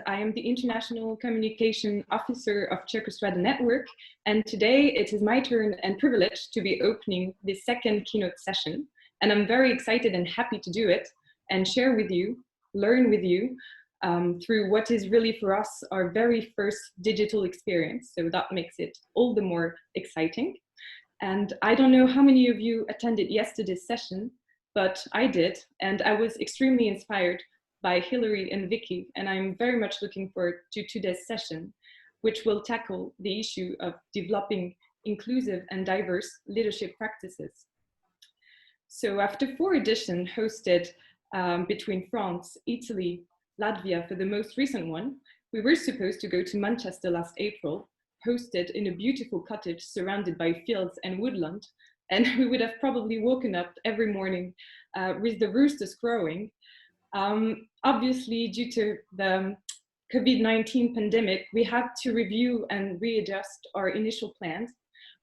I am the International Communication Officer of Circostrada Network, and today it is my turn and privilege to be opening the second keynote session. And I'm very excited and happy to do it and share with you, learn with you through what is really for us our very first digital experience. So that makes it all the more exciting. And I don't know how many of you attended yesterday's session, but I did, and I was extremely inspired by Hilary and Vicki, and I'm very much looking forward to today's session, which will tackle the issue of developing inclusive and diverse leadership practices. So after 4 editions hosted between France, Italy, Latvia for the most recent one, we were supposed to go to Manchester last April, hosted in a beautiful cottage surrounded by fields and woodland, and we would have probably woken up every morning with the roosters crowing. Obviously, due to the COVID-19 pandemic, we had to review and readjust our initial plans,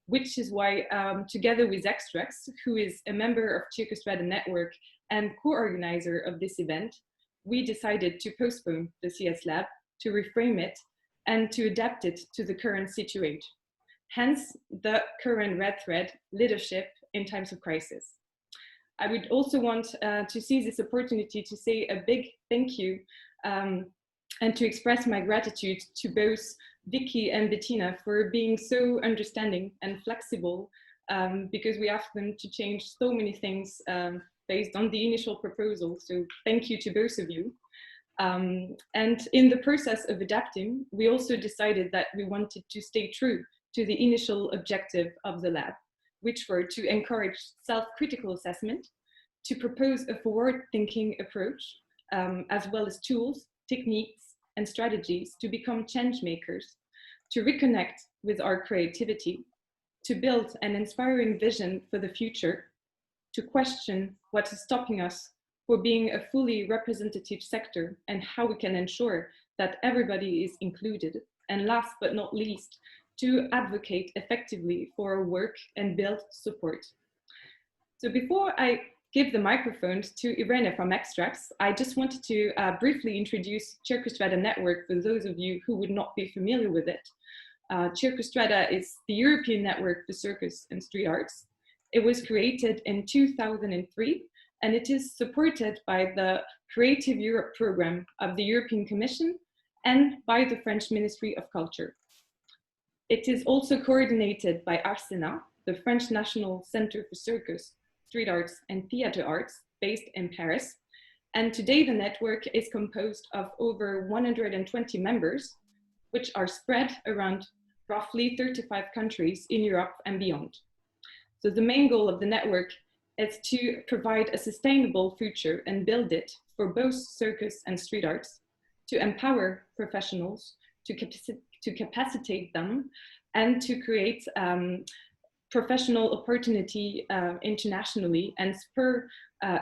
which is why, together with XTRAX, who is a member of Circostrada Network and co-organizer of this event, we decided to postpone the CS Lab, to reframe it, and to adapt it to the current situation. Hence, the current red thread, leadership in times of crisis. I would also want to seize this opportunity to say a big thank you and to express my gratitude to both Vicki and Bettina for being so understanding and flexible, because we asked them to change so many things based on the initial proposal. So thank you to both of you. And in the process of adapting, we also decided that we wanted to stay true to the initial objective of the lab, which were to encourage self-critical assessment, to propose a forward-thinking approach, as well as tools, techniques, and strategies to become change makers, to reconnect with our creativity, to build an inspiring vision for the future, to question what is stopping us for being a fully representative sector and how we can ensure that everybody is included, and last but not least, to advocate effectively for our work and build support. So before I give the microphone to Irene from XTRAX, I just wanted to briefly introduce Circostrada Network for those of you who would not be familiar with it. Circostrada is the European network for circus and street arts. It was created in 2003, and it is supported by the Creative Europe program of the European Commission and by the French Ministry of Culture. It is also coordinated by ArtsAgenda, the French National Center for Circus, Street Arts and Theater Arts, based in Paris. And today the network is composed of over 120 members, which are spread around roughly 35 countries in Europe and beyond. So the main goal of the network is to provide a sustainable future and build it for both circus and street arts, to empower professionals, to capacitate them, and to create professional opportunity internationally and spur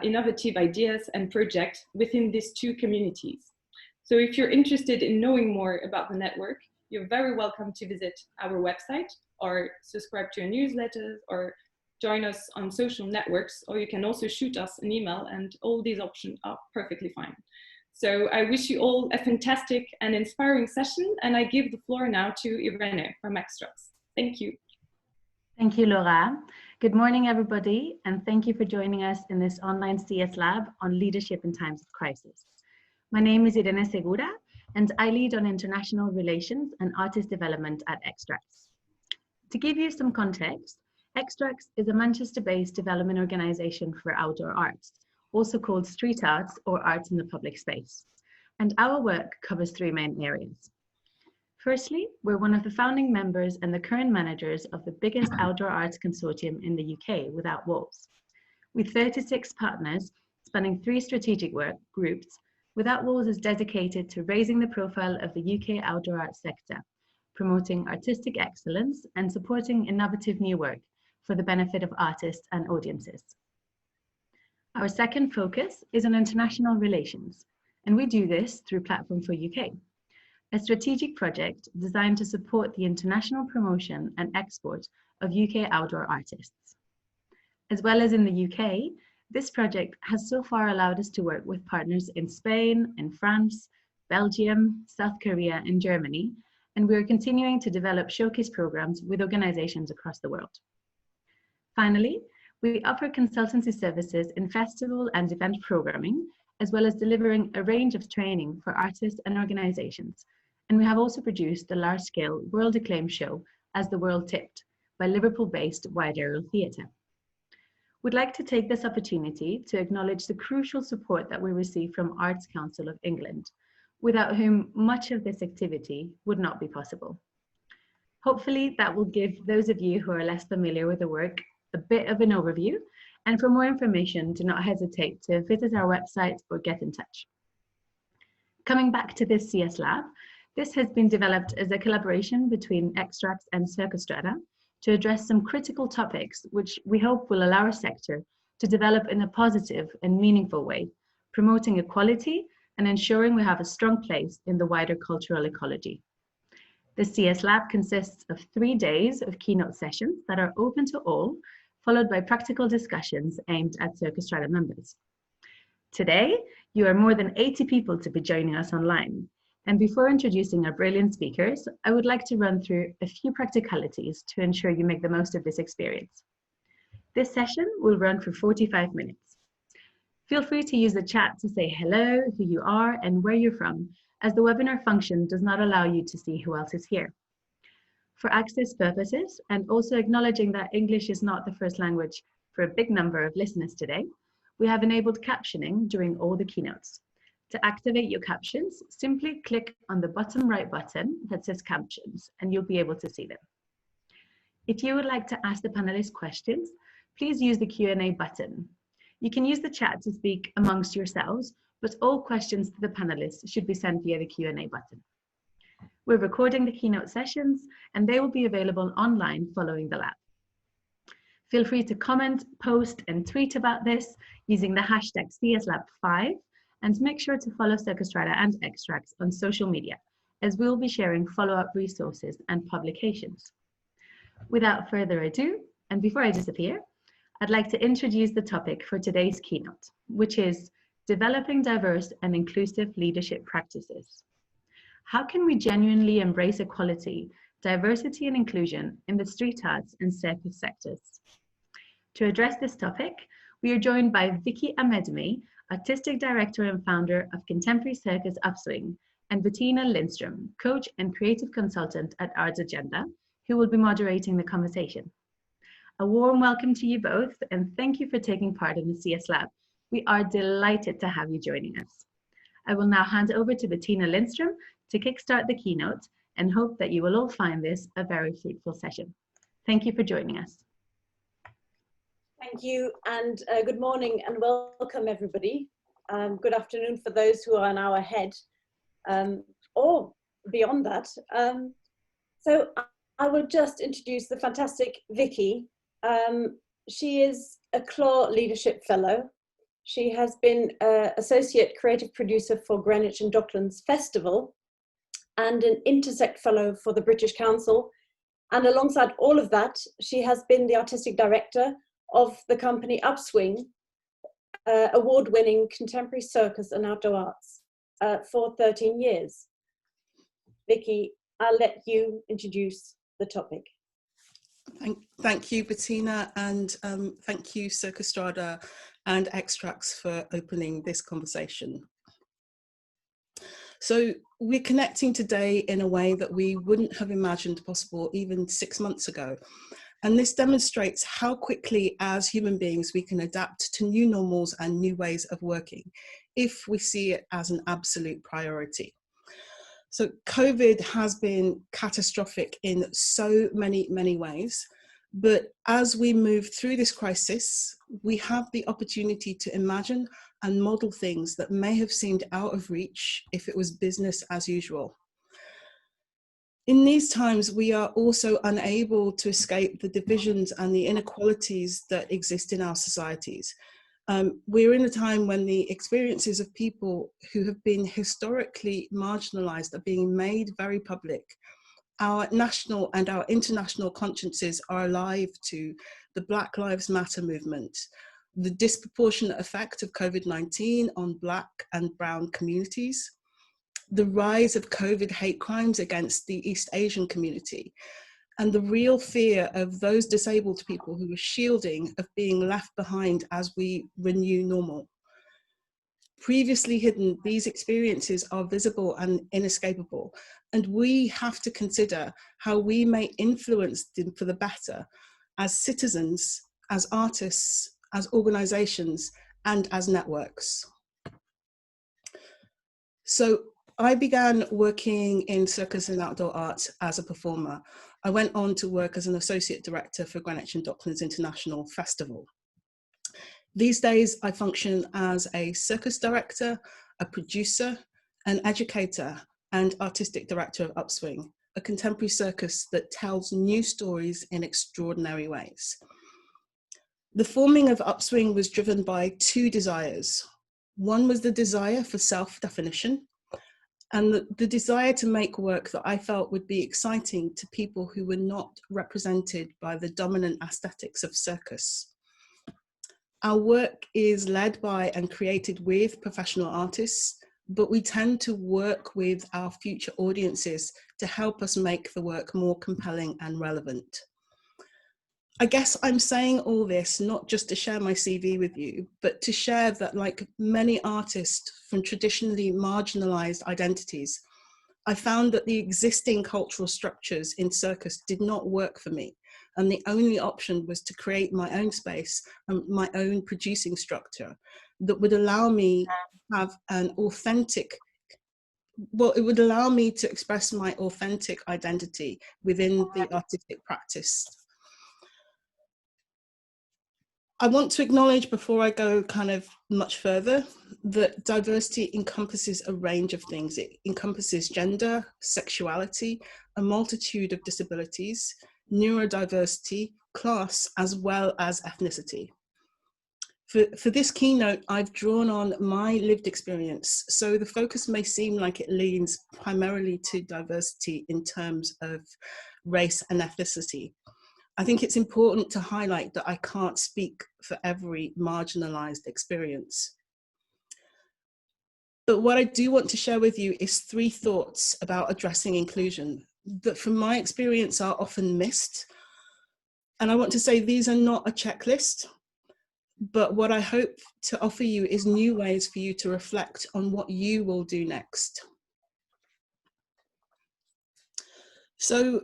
innovative ideas and projects within these 2 communities. So if you're interested in knowing more about the network, you're very welcome to visit our website or subscribe to our newsletters or join us on social networks, or you can also shoot us an email, and all these options are perfectly fine. So I wish you all a fantastic and inspiring session, and I give the floor now to Irene from XTRAX. Thank you. Thank you, Laura. Good morning, everybody, and thank you for joining us in this online CS Lab on leadership in times of crisis. My name is Irene Segura, and I lead on international relations and artist development at XTRAX. To give you some context, XTRAX is a Manchester-based development organization for outdoor arts, also called street arts or arts in the public space. And our work covers 3 main areas. Firstly, we're one of the founding members and the current managers of the biggest outdoor arts consortium in the UK, Without Walls. With 36 partners spanning 3 strategic work groups, Without Walls is dedicated to raising the profile of the UK outdoor arts sector, promoting artistic excellence and supporting innovative new work for the benefit of artists and audiences. Our second focus is on international relations, and we do this through Platform for UK, a strategic project designed to support the international promotion and export of UK outdoor artists. As well as in the UK, this project has so far allowed us to work with partners in Spain, in France, Belgium, South Korea, and Germany, and we are continuing to develop showcase programs with organizations across the world. Finally, we offer consultancy services in festival and event programming, as well as delivering a range of training for artists and organizations. And we have also produced a large-scale, world-acclaimed show, As the World Tipped, by Liverpool-based Wide Aerial Theatre. We'd like to take this opportunity to acknowledge the crucial support that we receive from Arts Council of England, without whom much of this activity would not be possible. Hopefully that will give those of you who are less familiar with the work a bit of an overview, and for more information, do not hesitate to visit our website or get in touch. Coming back to this CS Lab, this has been developed as a collaboration between XTRAX and Circostrada to address some critical topics which we hope will allow our sector to develop in a positive and meaningful way, promoting equality and ensuring we have a strong place in the wider cultural ecology. The CS Lab consists of 3 days of keynote sessions that are open to all, followed by practical discussions aimed at Circostrada members. Today, you are more than 80 people to be joining us online. And before introducing our brilliant speakers, I would like to run through a few practicalities to ensure you make the most of this experience. This session will run for 45 minutes. Feel free to use the chat to say hello, who you are, and where you're from, as the webinar function does not allow you to see who else is here. For access purposes, and also acknowledging that English is not the first language for a big number of listeners today, we have enabled captioning during all the keynotes. To activate your captions, simply click on the bottom right button that says Captions, and you'll be able to see them. If you would like to ask the panelists questions, please use the Q&A button. You can use the chat to speak amongst yourselves, but all questions to the panelists should be sent via the Q&A button. We're recording the keynote sessions, and they will be available online following the lab. Feel free to comment, post, and tweet about this using the hashtag CSLab5, and make sure to follow Circostrada and XTRAX on social media, as we'll be sharing follow-up resources and publications. Without further ado, and before I disappear, I'd like to introduce the topic for today's keynote, which is Developing Diverse and Inclusive Leadership Practices. How can we genuinely embrace equality, diversity, and inclusion in the street arts and circus sectors? To address this topic, we are joined by Vicki Amedume, Artistic Director and Founder of Contemporary Circus Upswing, and Bettina Linstrum, Coach and Creative Consultant at ArtsAgenda, who will be moderating the conversation. A warm welcome to you both, and thank you for taking part in the CS Lab. We are delighted to have you joining us. I will now hand over to Bettina Linstrum to kickstart the keynote, and hope that you will all find this a very fruitful session. Thank you for joining us. Thank you, and good morning and welcome everybody. Good afternoon for those who are an hour ahead or beyond that. So I will just introduce the fantastic Vicki. She is a CLAW Leadership Fellow. She has been Associate Creative Producer for Greenwich and Docklands Festival and an Intersect Fellow for the British Council. And alongside all of that, she has been the Artistic Director of the company Upswing, award-winning contemporary circus and outdoor arts for 13 years. Vicki, I'll let you introduce the topic. Thank you, Bettina, and thank you, Circostrada and XTRAX, for opening this conversation. So we're connecting today in a way that we wouldn't have imagined possible even 6 months ago. And this demonstrates how quickly, as human beings, we can adapt to new normals and new ways of working if we see it as an absolute priority. So COVID has been catastrophic in so many ways, but as we move through this crisis, we have the opportunity to imagine and model things that may have seemed out of reach if it was business as usual. In these times, we are also unable to escape the divisions and the inequalities that exist in our societies. We're in a time when the experiences of people who have been historically marginalized are being made very public. Our national and our international consciences are alive to the Black Lives Matter movement, the disproportionate effect of COVID-19 on Black and Brown communities, the rise of COVID hate crimes against the East Asian community, and the real fear of those disabled people who are shielding of being left behind as we renew normal. Previously hidden, these experiences are visible and inescapable, and we have to consider how we may influence them for the better as citizens, as artists, as organizations, and as networks. So I began working in circus and outdoor arts as a performer. I went on to work as an associate director for Greenwich and Docklands International Festival. These days, I function as a circus director, a producer, an educator, and artistic director of Upswing, a contemporary circus that tells new stories in extraordinary ways. The forming of Upswing was driven by two desires. One was the desire for self-definition, and the desire to make work that I felt would be exciting to people who were not represented by the dominant aesthetics of circus. Our work is led by and created with professional artists, but we tend to work with our future audiences to help us make the work more compelling and relevant. I guess I'm saying all this not just to share my CV with you, but to share that, like many artists from traditionally marginalized identities, I found that the existing cultural structures in circus did not work for me. And the only option was to create my own space and my own producing structure that would allow me to have an authentic, well, it would allow me to express my authentic identity within the artistic practice. I want to acknowledge before I go kind of much further that diversity encompasses a range of things. It encompasses gender, sexuality, a multitude of disabilities, neurodiversity, class, as well as ethnicity. For this keynote, I've drawn on my lived experience, so the focus may seem like it leans primarily to diversity in terms of race and ethnicity. I think it's important to highlight that I can't speak for every marginalized experience. But what I do want to share with you is 3 thoughts about addressing inclusion that from my experience are often missed. And I want to say these are not a checklist, but what I hope to offer you is new ways for you to reflect on what you will do next. So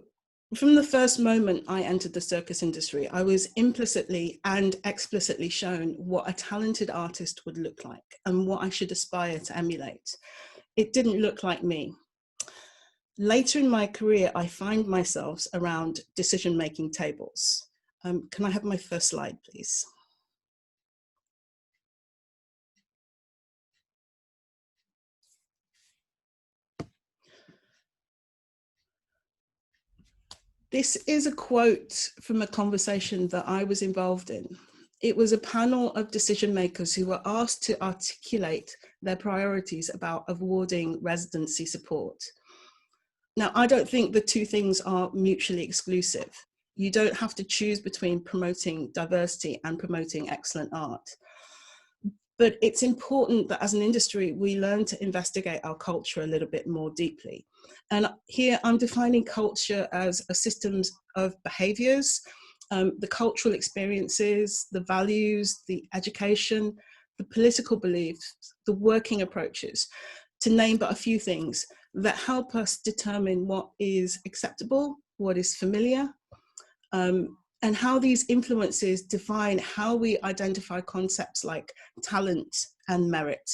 from the first moment I entered the circus industry, I was implicitly and explicitly shown what a talented artist would look like and what I should aspire to emulate. It didn't look like me. Later in my career, I find myself around decision-making tables. Can I have my first slide, please? This is a quote from a conversation that I was involved in. It was a panel of decision makers who were asked to articulate their priorities about awarding residency support. Now, I don't think the two things are mutually exclusive. You don't have to choose between promoting diversity and promoting excellent art. But it's important that as an industry, we learn to investigate our culture a little bit more deeply. And here I'm defining culture as a system of behaviors, the cultural experiences, the values, the education, the political beliefs, the working approaches, to name but a few things that help us determine what is acceptable, what is familiar, and how these influences define how we identify concepts like talent and merit.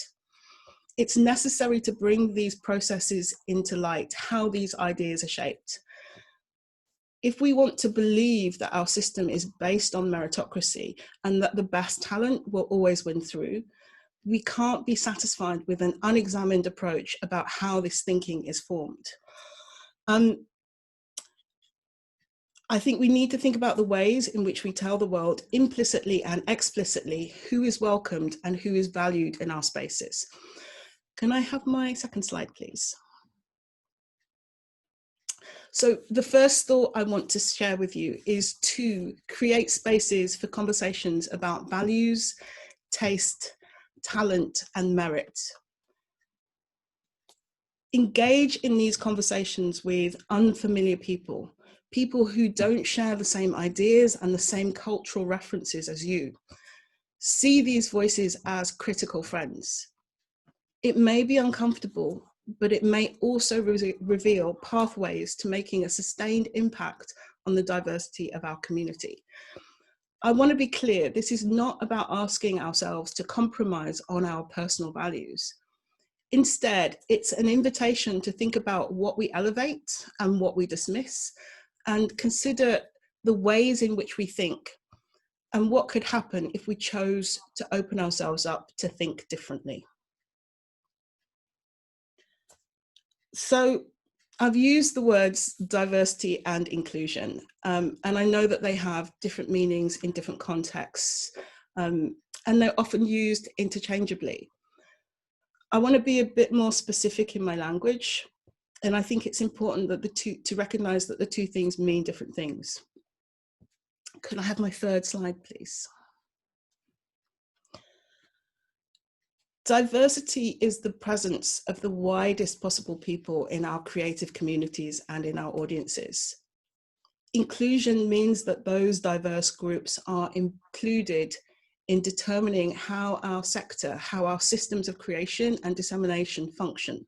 It's necessary to bring these processes into light, how these ideas are shaped. If we want to believe that our system is based on meritocracy and that the best talent will always win through, we can't be satisfied with an unexamined approach about how this thinking is formed. I think we need to think about the ways in which we tell the world implicitly and explicitly who is welcomed and who is valued in our spaces. Can I have my second slide, please? So the first thought I want to share with you is to create spaces for conversations about values, taste, talent, and merit. Engage in these conversations with unfamiliar people, people who don't share the same ideas and the same cultural references as you. See these voices as critical friends. It may be uncomfortable, but it may also reveal pathways to making a sustained impact on the diversity of our community. I want to be clear, this is not about asking ourselves to compromise on our personal values. Instead, it's an invitation to think about what we elevate and what we dismiss, and consider the ways in which we think and what could happen if we chose to open ourselves up to think differently. So I've used the words diversity and inclusion, and I know that they have different meanings in different contexts, and they're often used interchangeably. I want to be a bit more specific in my language, and I think it's important that to recognize that the two things mean different things. Could I have my third slide, please? Diversity is the presence of the widest possible people in our creative communities and in our audiences. Inclusion means that those diverse groups are included in determining how our sector, how our systems of creation and dissemination function.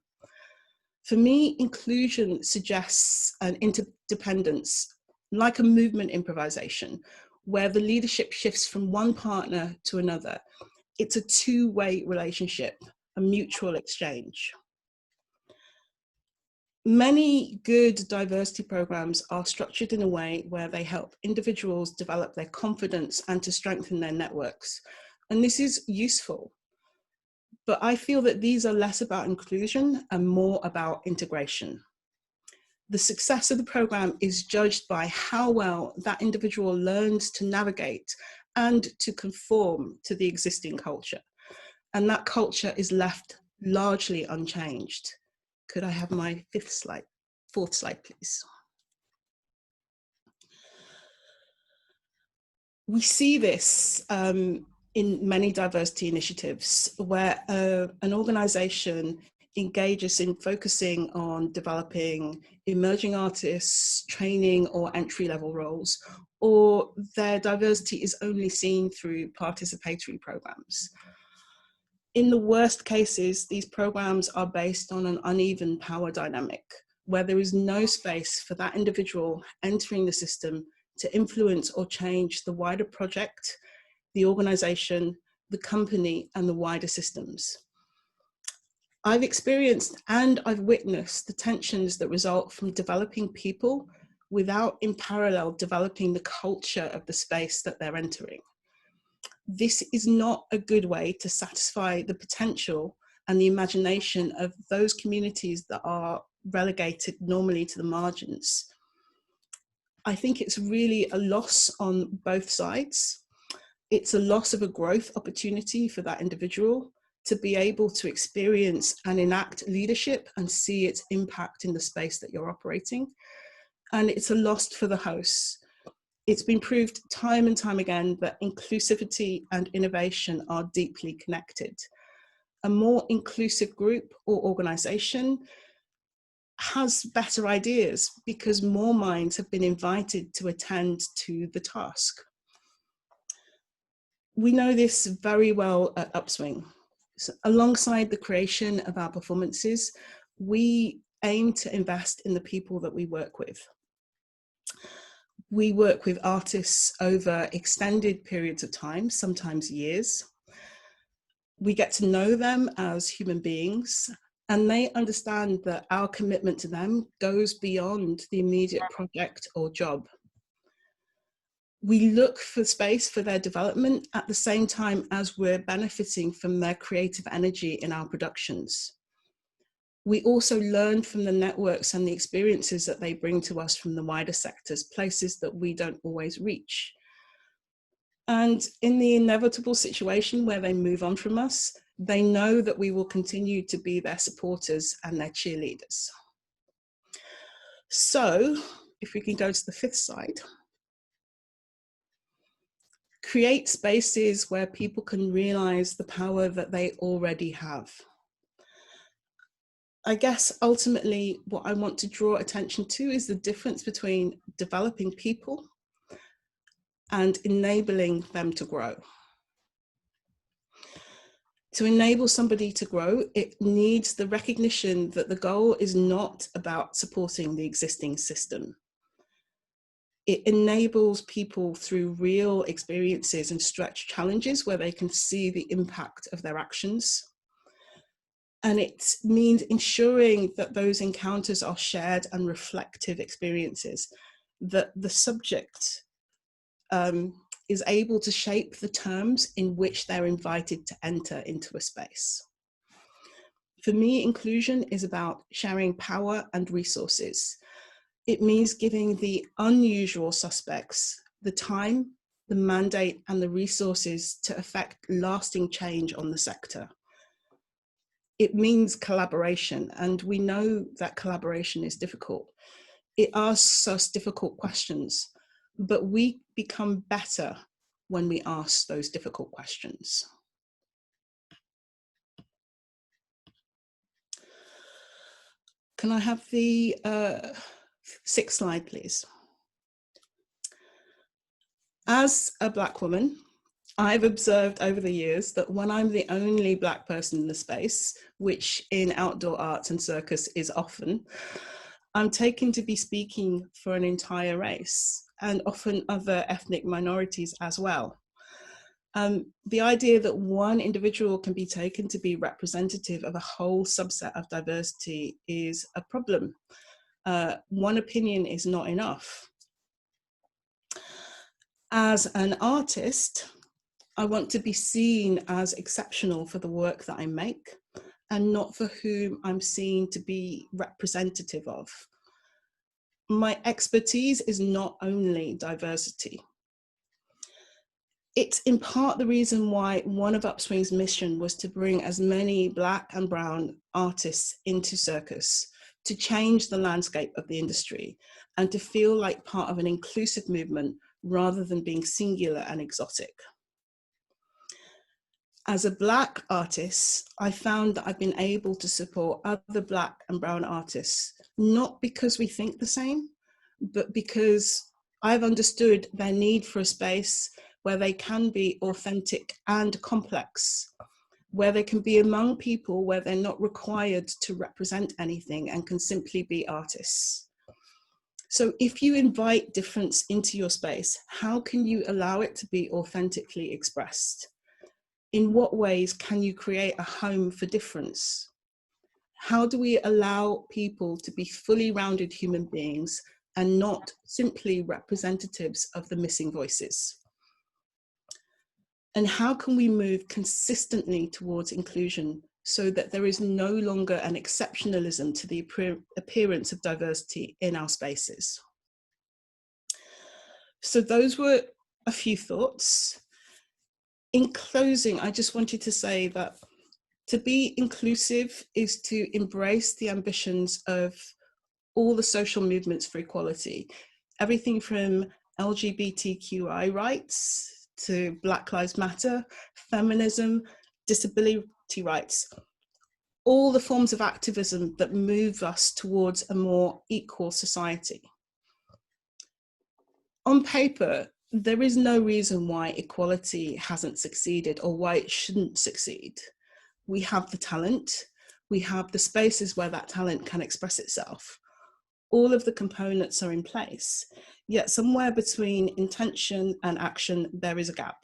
For me, inclusion suggests an interdependence, like a movement improvisation, where the leadership shifts from one partner to another. It's a two-way relationship, a mutual exchange. Many good diversity programs are structured in a way where they help individuals develop their confidence and to strengthen their networks. And this is useful. But I feel that these are less about inclusion and more about integration. The success of the program is judged by how well that individual learns to navigate and to conform to the existing culture. And that culture is left largely unchanged. Could I have my fourth slide, please? We see this in many diversity initiatives where an organization engages in focusing on developing emerging artists, training or entry-level roles, or their diversity is only seen through participatory programs. In the worst cases, these programs are based on an uneven power dynamic, where there is no space for that individual entering the system to influence or change the wider project, the organization, the company, and the wider systems. I've experienced and I've witnessed the tensions that result from developing people without in parallel developing the culture of the space that they're entering. This is not a good way to satisfy the potential and the imagination of those communities that are relegated normally to the margins. I think it's really a loss on both sides. It's a loss of a growth opportunity for that individual to be able to experience and enact leadership and see its impact in the space that you're operating. And it's a loss for the hosts. It's been proved time and time again that inclusivity and innovation are deeply connected. A more inclusive group or organization has better ideas because more minds have been invited to attend to the task. We know this very well at Upswing. So alongside the creation of our performances, we aim to invest in the people that we work with. We work with artists over extended periods of time, sometimes years. We get to know them as human beings, and they understand that our commitment to them goes beyond the immediate project or job. We look for space for their development at the same time as we're benefiting from their creative energy in our productions. We also learn from the networks and the experiences that they bring to us from the wider sectors, places that we don't always reach. And in the inevitable situation where they move on from us, they know that we will continue to be their supporters and their cheerleaders. So, if we can go to the fifth slide. Create spaces where people can realize the power that they already have. I guess ultimately what I want to draw attention to is the difference between developing people and enabling them to grow. To enable somebody to grow, it needs the recognition that the goal is not about supporting the existing system. It enables people through real experiences and stretch challenges where they can see the impact of their actions. And it means ensuring that those encounters are shared and reflective experiences, that the subject is able to shape the terms in which they're invited to enter into a space. For me, inclusion is about sharing power and resources. It means giving the unusual suspects the time, the mandate, and the resources to effect lasting change on the sector. It means collaboration, and we know that collaboration is difficult. It asks us difficult questions, but we become better when we ask those difficult questions. Can I have the 6th slide, please? As a Black woman, I've observed over the years that when I'm the only Black person in the space, which in outdoor arts and circus is often, I'm taken to be speaking for an entire race and often other ethnic minorities as well. The idea that one individual can be taken to be representative of a whole subset of diversity is a problem. One opinion is not enough. As an artist, I want to be seen as exceptional for the work that I make and not for whom I'm seen to be representative of. My expertise is not only diversity. It's in part the reason why one of Upswing's mission was to bring as many Black and brown artists into circus, to change the landscape of the industry and to feel like part of an inclusive movement rather than being singular and exotic. As a Black artist, I found that I've been able to support other Black and brown artists, not because we think the same, but because I've understood their need for a space where they can be authentic and complex, where they can be among people where they're not required to represent anything and can simply be artists. So if you invite difference into your space, how can you allow it to be authentically expressed? In what ways can you create a home for difference? How do we allow people to be fully rounded human beings and not simply representatives of the missing voices? And how can we move consistently towards inclusion so that there is no longer an exceptionalism to the appearance of diversity in our spaces? So those were a few thoughts. In closing, I just wanted to say that to be inclusive is to embrace the ambitions of all the social movements for equality, everything from LGBTQI rights to Black Lives Matter, feminism, disability rights, all the forms of activism that move us towards a more equal society. On paper, there is no reason why equality hasn't succeeded or why it shouldn't succeed. We have the talent, we have the spaces where that talent can express itself. All of the components are in place, yet somewhere between intention and action, there is a gap.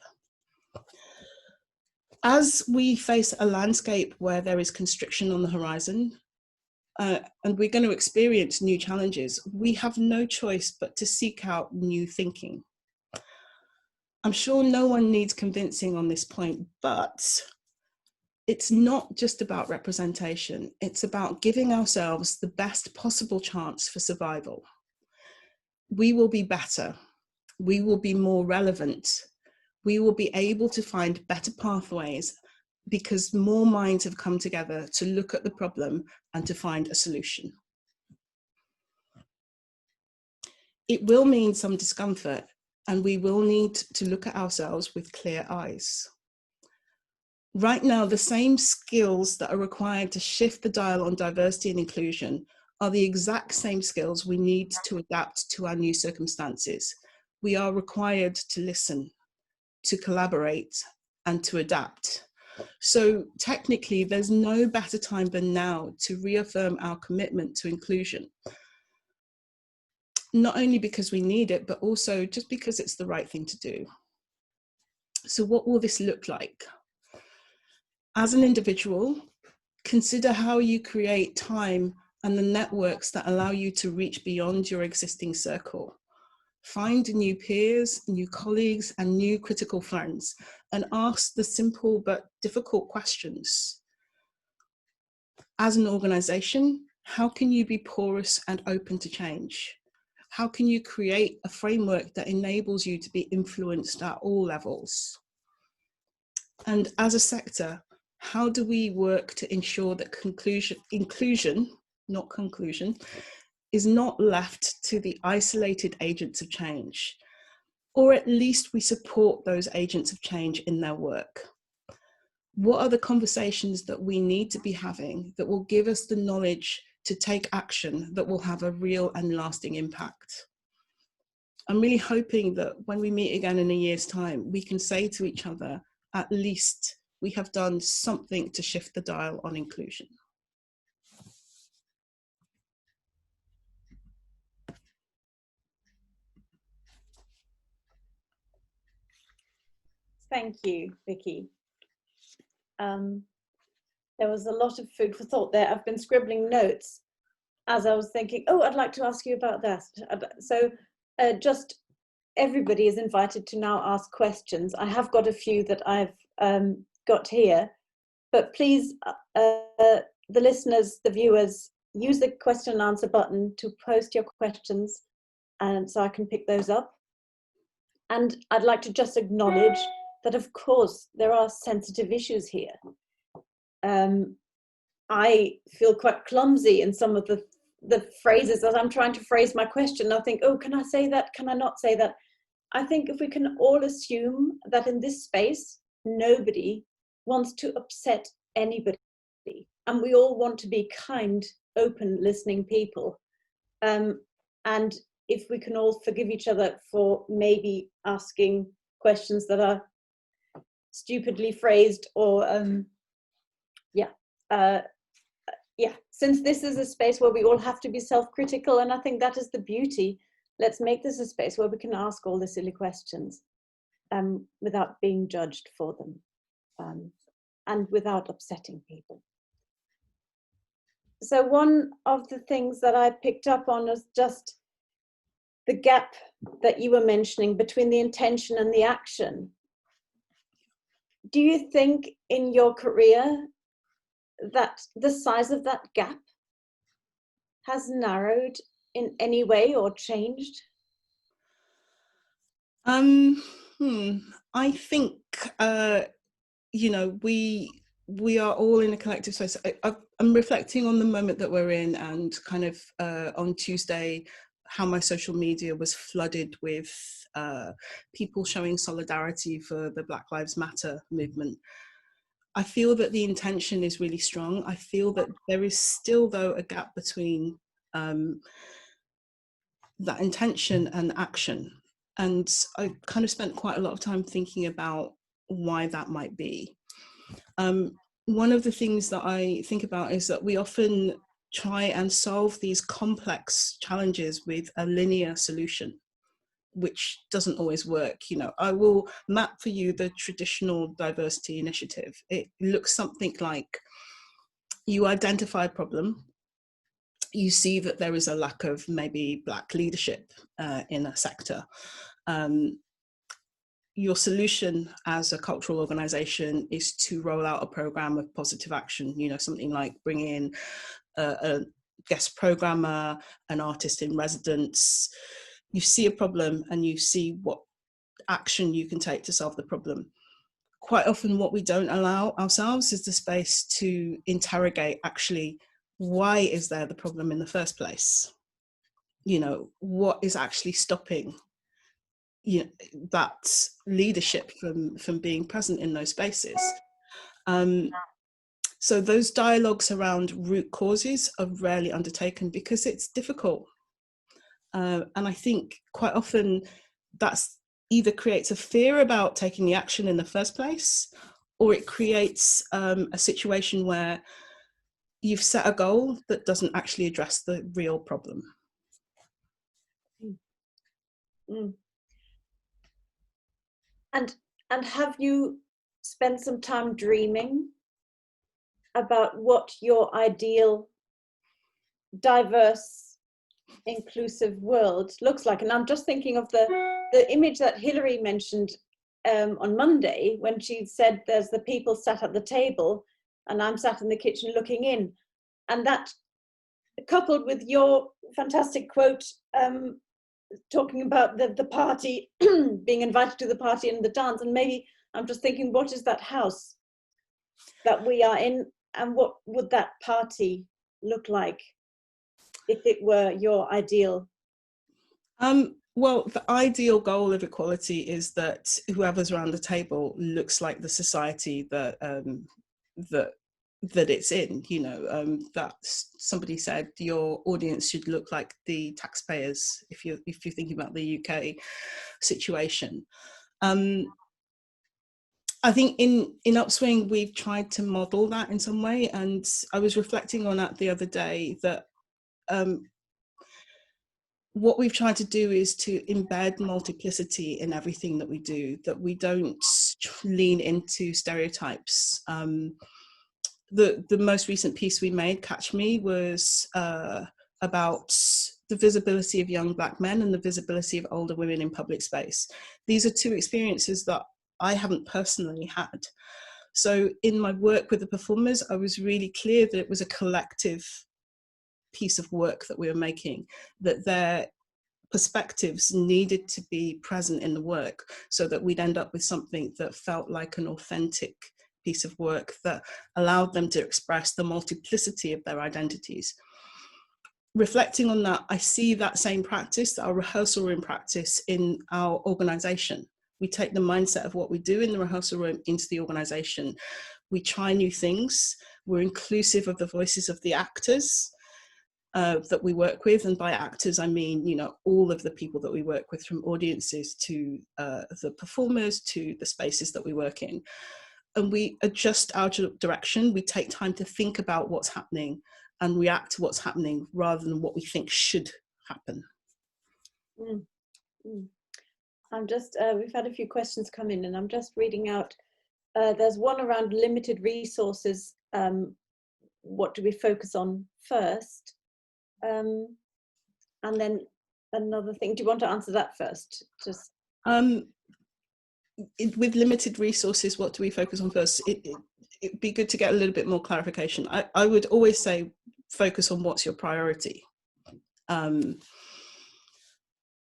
As we face a landscape where there is constriction on the horizon, and we're going to experience new challenges, we have no choice but to seek out new thinking. I'm sure no one needs convincing on this point, but it's not just about representation. It's about giving ourselves the best possible chance for survival. We will be better. We will be more relevant. We will be able to find better pathways because more minds have come together to look at the problem and to find a solution. It will mean some discomfort, and we will need to look at ourselves with clear eyes. Right now, the same skills that are required to shift the dial on diversity and inclusion are the exact same skills we need to adapt to our new circumstances. We are required to listen, to collaborate, and to adapt. So technically, there's no better time than now to reaffirm our commitment to inclusion. Not only because we need it, but also just because it's the right thing to do. So what will this look like? As an individual, consider how you create time and the networks that allow you to reach beyond your existing circle. Find new peers, new colleagues, and new critical friends, and ask the simple but difficult questions. As an organization, how can you be porous and open to change? How can you create a framework that enables you to be influenced at all levels? And as a sector, how do we work to ensure that inclusion, not conclusion, is not left to the isolated agents of change, or at least we support those agents of change in their work? What are the conversations that we need to be having that will give us the knowledge to take action that will have a real and lasting impact? I'm really hoping that when we meet again in a year's time, we can say to each other, at least we have done something to shift the dial on inclusion. Thank you, Vicki. There was a lot of food for thought there. I've been scribbling notes as I was thinking, oh, I'd like to ask you about that. So just everybody is invited to now ask questions. I have got a few that I've got here, but please, the listeners, the viewers, use the question and answer button to post your questions, and so I can pick those up. And I'd like to just acknowledge that, of course, there are sensitive issues here. I feel quite clumsy in some of the phrases as I'm trying to phrase my question. I think, oh, can I say that? Can I not say that? I think if we can all assume that in this space, nobody wants to upset anybody, and we all want to be kind, open, listening people. And if we can all forgive each other for maybe asking questions that are stupidly phrased, or since this is a space where we all have to be self-critical, and I think that is the beauty, let's make this a space where we can ask all the silly questions without being judged for them, and without upsetting people. So one of the things that I picked up on is just the gap that you were mentioning between the intention and the action. Do you think in your career that the size of that gap has narrowed in any way or changed? I think, you know, we are all in a collective space. I'm reflecting on the moment that we're in, and kind of on Tuesday, how my social media was flooded with people showing solidarity for the Black Lives Matter movement. I feel that the intention is really strong. I feel that there is still, though, a gap between that intention and action. And I kind of spent quite a lot of time thinking about why that might be. One of the things that I think about is that we often try and solve these complex challenges with a linear solution, which doesn't always work. You know, I will map for you the traditional diversity initiative. It looks something like you identify a problem, you see that there is a lack of maybe Black leadership in a sector. Your solution as a cultural organization is to roll out a program of positive action, you know, something like bring in a guest programmer, an artist in residence. You see a problem and you see what action you can take to solve the problem. Quite often what we don't allow ourselves is the space to interrogate, actually, why is there the problem in the first place? You know, what is actually stopping that leadership from being present in those spaces? So those dialogues around root causes are rarely undertaken because it's difficult. And I think quite often that's either creates a fear about taking the action in the first place, or it creates a situation where you've set a goal that doesn't actually address the real problem. Mm. And have you spent some time dreaming about what your ideal, diverse, inclusive world looks like? And I'm just thinking of the image that Hilary mentioned on Monday, when she said there's the people sat at the table and I'm sat in the kitchen looking in. And that, coupled with your fantastic quote, talking about the party, being invited to the party and the dance, and maybe I'm just thinking, what is that house that we are in, and what would that party look like if it were your ideal? Well, the ideal goal of equality is that whoever's around the table looks like the society that that it's in. You know, that somebody said your audience should look like the taxpayers if you're thinking about the UK situation. I think in Upswing we've tried to model that in some way, and I was reflecting on that the other day that what we've tried to do is to embed multiplicity in everything that we do, that we don't lean into stereotypes. The most recent piece we made, Catch Me, was about the visibility of young Black men and the visibility of older women in public space. These are two experiences that I haven't personally had. So in my work with the performers, I was really clear that it was a collective piece of work that we were making, that their perspectives needed to be present in the work so that we'd end up with something that felt like an authentic piece of work that allowed them to express the multiplicity of their identities. Reflecting on that, I see that same practice, our rehearsal room practice, in our organisation. We take the mindset of what we do in the rehearsal room into the organisation. We try new things. We're inclusive of the voices of the actors that we work with, and by actors I mean, you know, all of the people that we work with, from audiences to the performers to the spaces that we work in. And we adjust our direction. We take time to think about what's happening and react to what's happening rather than what we think should happen. I'm just, we've had a few questions come in, and I'm just reading out. There's one around limited resources. What do we focus on first? And then another thing, do you want to answer that first? Just with limited resources, what do we focus on first? It'd be good to get a little bit more clarification. I would always say focus on what's your priority.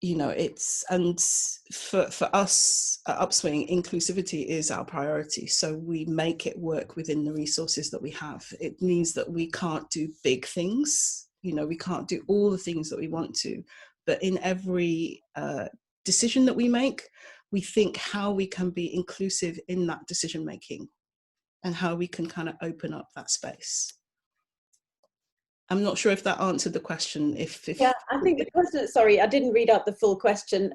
You know, and for us at Upswing, inclusivity is our priority. So we make it work within the resources that we have. It means that we can't do big things. You know, we can't do all the things that we want to, but in every decision that we make, we think how we can be inclusive in that decision making and how we can kind of open up that space. I'm not sure if that answered the question. Yeah, I think the question, sorry, I didn't read out the full question.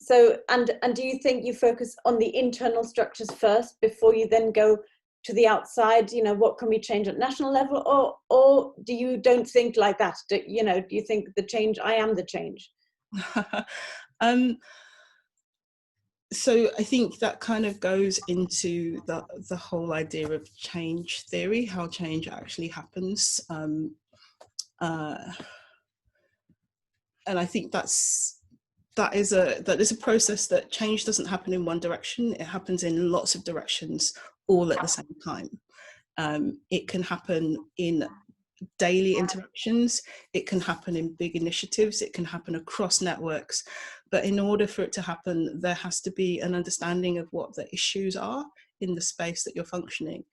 So, and do you think you focus on the internal structures first before you then go to the outside? You know, what can we change at national level, or do you don't think like that? Do you think the change, I am the change? So I think that kind of goes into the whole idea of change theory, how change actually happens. And I think that is a process that change doesn't happen in one direction. It happens in lots of directions all at the same time. It can happen in daily interactions, it can happen in big initiatives, it can happen across networks. But in order for it to happen, there has to be an understanding of what the issues are in the space that you're functioning,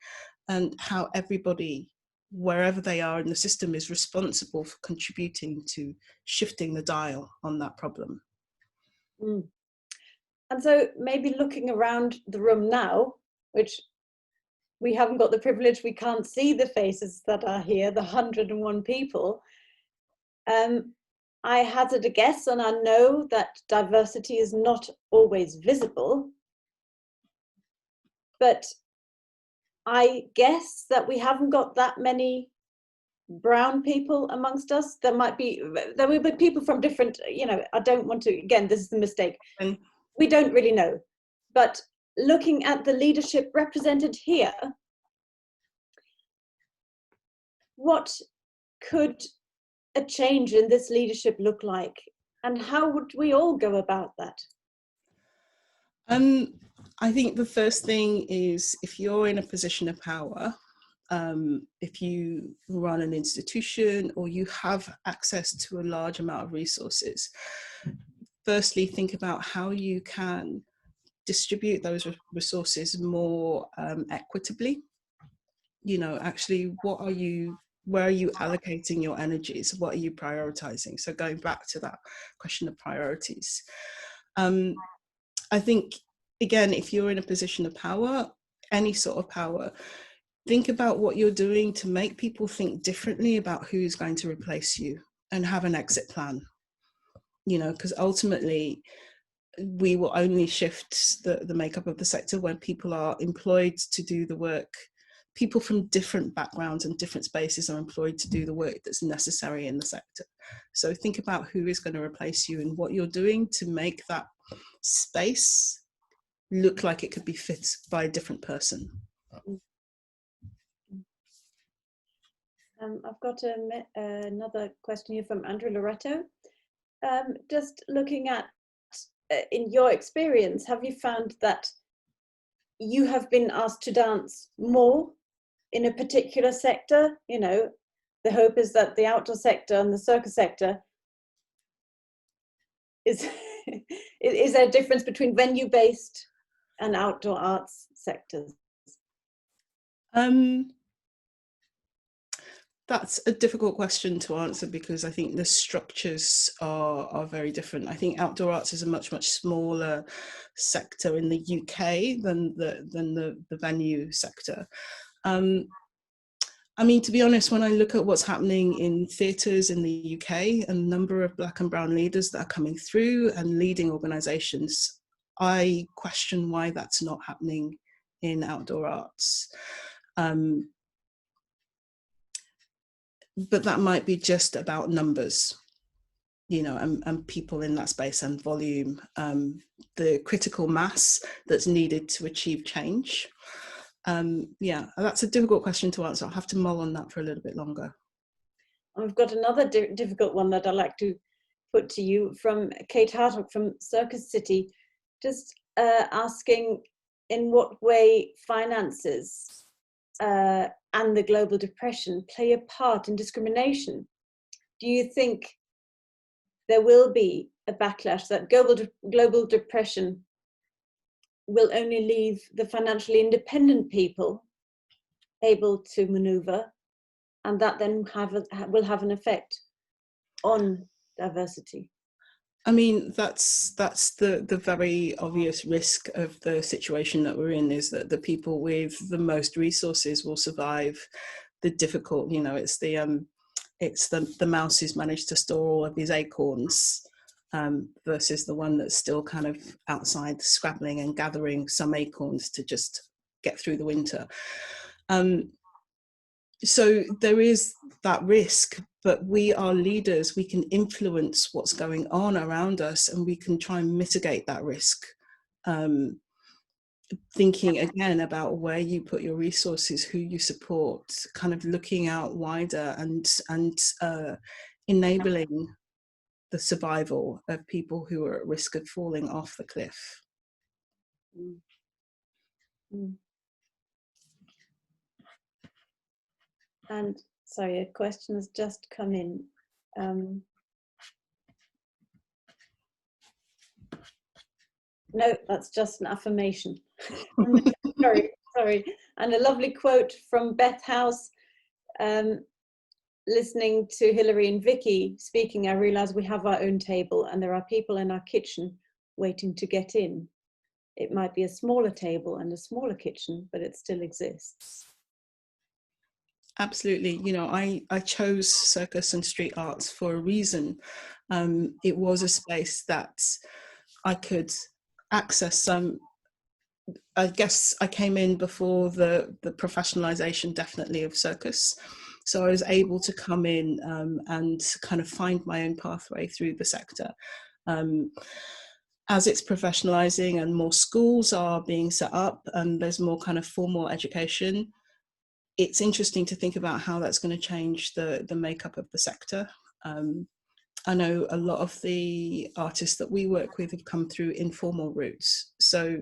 and how everybody, wherever they are in the system, is responsible for contributing to shifting the dial on that problem. And so maybe looking around the room now, which we haven't got the privilege, we can't see the faces that are here, the 101 people. I hazard a guess, and I know that diversity is not always visible, but I guess that we haven't got that many brown people amongst us. There will be people from different, I don't want to, again, this is the mistake. We don't really know. But looking at the leadership represented here, what could a change in this leadership look like? And how would we all go about that? I think the first thing is, if you're in a position of power, if you run an institution or you have access to a large amount of resources, firstly, think about how you can distribute those resources more equitably. Actually, where are you allocating your energies? What are you prioritizing? So going back to that question of priorities, I think, again, if you're in a position of power, any sort of power, think about what you're doing to make people think differently about who's going to replace you, and have an exit plan. Because ultimately, we will only shift the makeup of the sector when people are employed to do the work. People from different backgrounds and different spaces are employed to do the work that's necessary in the sector. So think about who is going to replace you and what you're doing to make that space look like it could be fit by a different person. I've got another question here from Andrew Loretto. Just looking at, in your experience, have you found that you have been asked to dance more in a particular sector? The hope is that the outdoor sector and the circus sector is there a difference between venue-based and outdoor arts sectors? That's a difficult question to answer, because I think the structures are very different. I think outdoor arts is a much smaller sector in the UK than the venue sector. I mean, to be honest, when I look at what's happening in theatres in the UK and the number of Black and brown leaders that are coming through and leading organisations, I question why that's not happening in outdoor arts. But that might be just about numbers, and people in that space and volume, the critical mass that's needed to achieve change. Yeah, that's a difficult question to answer. I'll have to mull on that for a little bit longer. I've got another difficult one that I'd like to put to you from Kate Hartog from Circus City, just asking in what way finances and the global depression play a part in discrimination. Do you think there will be a backlash, that global depression will only leave the financially independent people able to maneuver, and that then will have an effect on diversity? I mean, that's the very obvious risk of the situation that we're in, is that the people with the most resources will survive the difficult, it's the mouse who's managed to store all of his acorns versus the one that's still kind of outside scrabbling and gathering some acorns to just get through the winter. So there is that risk, but we are leaders. We can influence what's going on around us, and we can try and mitigate that risk. Thinking again about where you put your resources, who you support, kind of looking out wider and enabling the survival of people who are at risk of falling off the cliff. And sorry, a question has just come in. No, that's just an affirmation. sorry. And a lovely quote from Beth House. Listening to Hilary and Vicki speaking, I realised we have our own table and there are people in our kitchen waiting to get in. it might be a smaller table and a smaller kitchen, but it still exists. Absolutely. You know, I chose circus and street arts for a reason. It was a space that I could access some. I guess I came in before the professionalization, definitely, of circus. So I was able to come in and kind of find my own pathway through the sector. As it's professionalizing and more schools are being set up and there's more kind of formal education, it's interesting to think about how that's going to change the makeup of the sector. I know a lot of the artists that we work with have come through informal routes. So,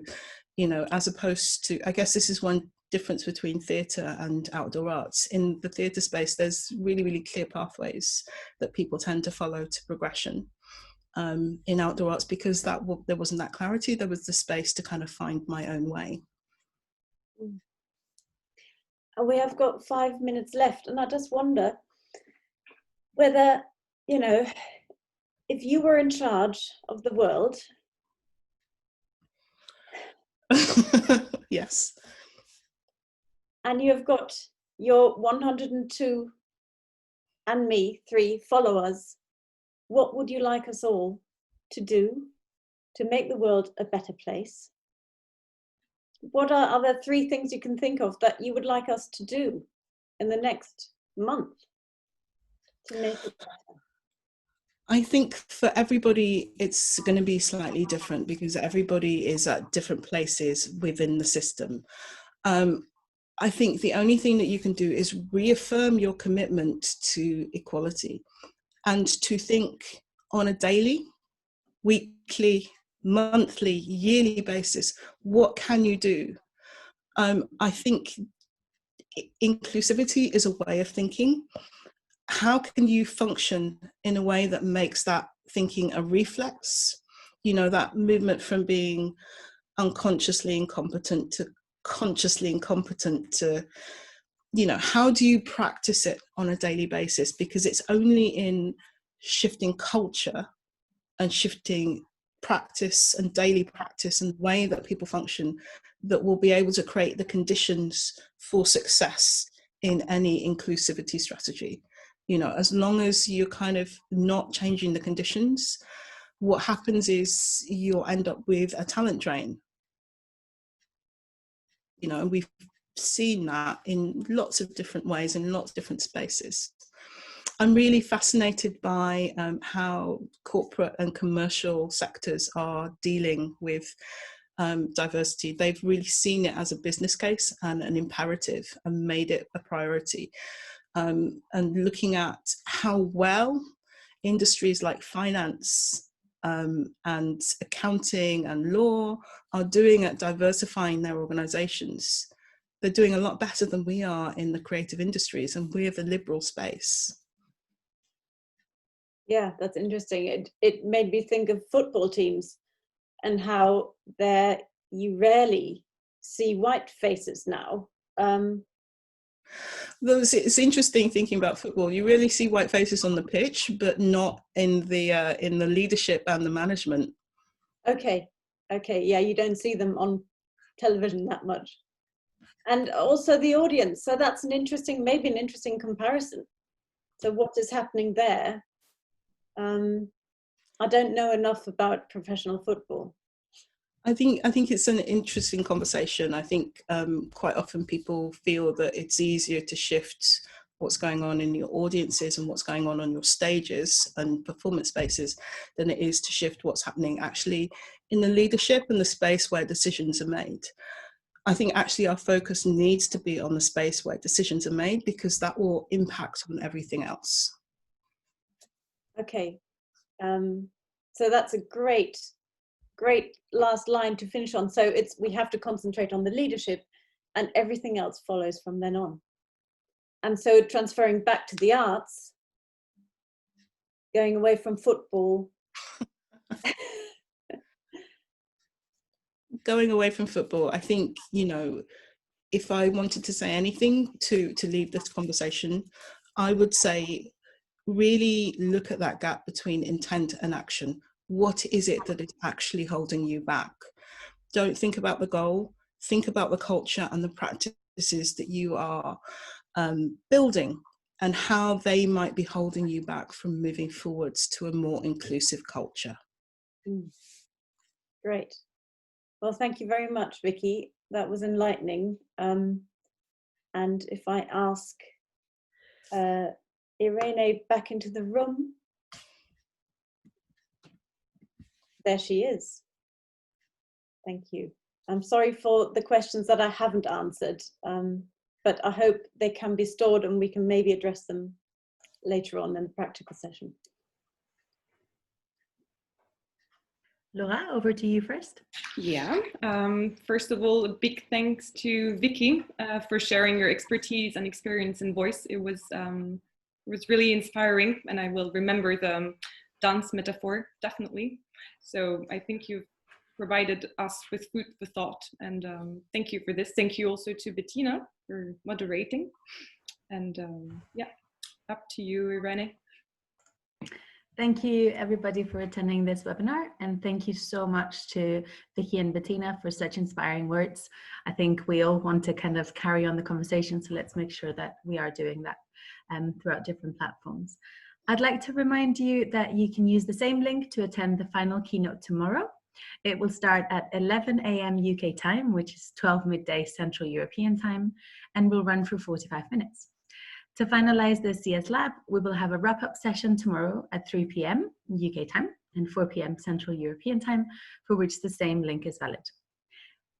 you know, as opposed to, I guess this is one difference between theatre and outdoor arts. In the theatre space, there's really, really clear pathways that people tend to follow to progression. In outdoor arts, because there wasn't that clarity, there was the space to kind of find my own way. And we have got 5 minutes left, and I just wonder whether, you know, if you were in charge of the world. Yes. And you have got your 102 and me, 3 followers. What would you like us all to do to make the world a better place? What are other 3 things you can think of that you would like us to do in the next month to make it better? I think for everybody, it's going to be slightly different because everybody is at different places within the system. I think the only thing that you can do is reaffirm your commitment to equality and to think on a daily, weekly, monthly, yearly basis, what can you do? I think inclusivity is a way of thinking. How can you function in a way that makes that thinking a reflex? You know, that movement from being unconsciously incompetent to consciously incompetent to, you know, how do you practice it on a daily basis? Because it's only in shifting culture and shifting practice and daily practice and the way that people function that will be able to create the conditions for success in any inclusivity strategy. You know, as long as you're kind of not changing the conditions, what happens is you'll end up with a talent drain. You know, and we've seen that in lots of different ways, in lots of different spaces. I'm really fascinated by how corporate and commercial sectors are dealing with diversity. They've really seen it as a business case and an imperative and made it a priority. And looking at how well industries like finance and accounting and law are doing at diversifying their organizations. They're doing a lot better than we are in the creative industries, and we're the liberal space. Yeah, that's interesting. It made me think of football teams and how you rarely see white faces now. It's interesting thinking about football. You really see white faces on the pitch, but not in the leadership and the management. Okay, yeah, you don't see them on television that much. And also the audience. So that's maybe an interesting comparison. So what is happening there? I don't know enough about professional football. I think it's an interesting conversation. I think quite often people feel that it's easier to shift what's going on in your audiences and what's going on your stages and performance spaces than it is to shift what's happening actually in the leadership and the space where decisions are made. I think actually our focus needs to be on the space where decisions are made, because that will impact on everything else. Okay, so that's a great last line to finish on. So we have to concentrate on the leadership and everything else follows from then on. And so transferring back to the arts, going away from football. Going away from football, I think, you know, if I wanted to say anything to leave this conversation, I would say really look at that gap between intent and action. What is it that is actually holding you back? don't think about the goal, think about the culture and the practices that you are building and how they might be holding you back from moving forwards to a more inclusive culture. Great. Well, thank you very much, Vicki. That was enlightening. And if I ask Irene back into the room, there she is. Thank you. I'm sorry for the questions that I haven't answered, but I hope they can be stored and we can maybe address them later on in the practical session. Laura, over to you first. Yeah, first of all, a big thanks to Vicki for sharing your expertise and experience and voice. It was really inspiring, and I will remember the dance metaphor, definitely. So I think you've provided us with food for thought, and thank you for this. Thank you also to Bettina for moderating, and yeah, up to you, Irene. Thank you everybody for attending this webinar, and thank you so much to Vicki and Bettina for such inspiring words. I think we all want to kind of carry on the conversation, so let's make sure that we are doing that throughout different platforms. I'd like to remind you that you can use the same link to attend the final keynote tomorrow. It will start at 11 AM UK time, which is 12 midday Central European time, and will run for 45 minutes. To finalize the CS Lab, we will have a wrap-up session tomorrow at 3 PM UK time and 4 PM Central European time, for which the same link is valid.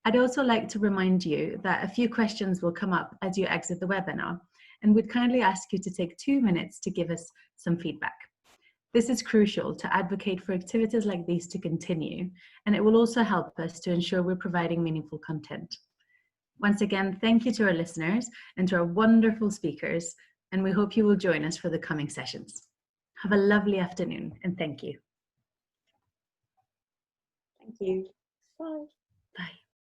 I'd also like to remind you that a few questions will come up as you exit the webinar, and we'd kindly ask you to take 2 minutes to give us some feedback. This is crucial to advocate for activities like these to continue, and it will also help us to ensure we're providing meaningful content. Once again, thank you to our listeners and to our wonderful speakers, and we hope you will join us for the coming sessions. Have a lovely afternoon, and thank you. Thank you. Bye. Bye.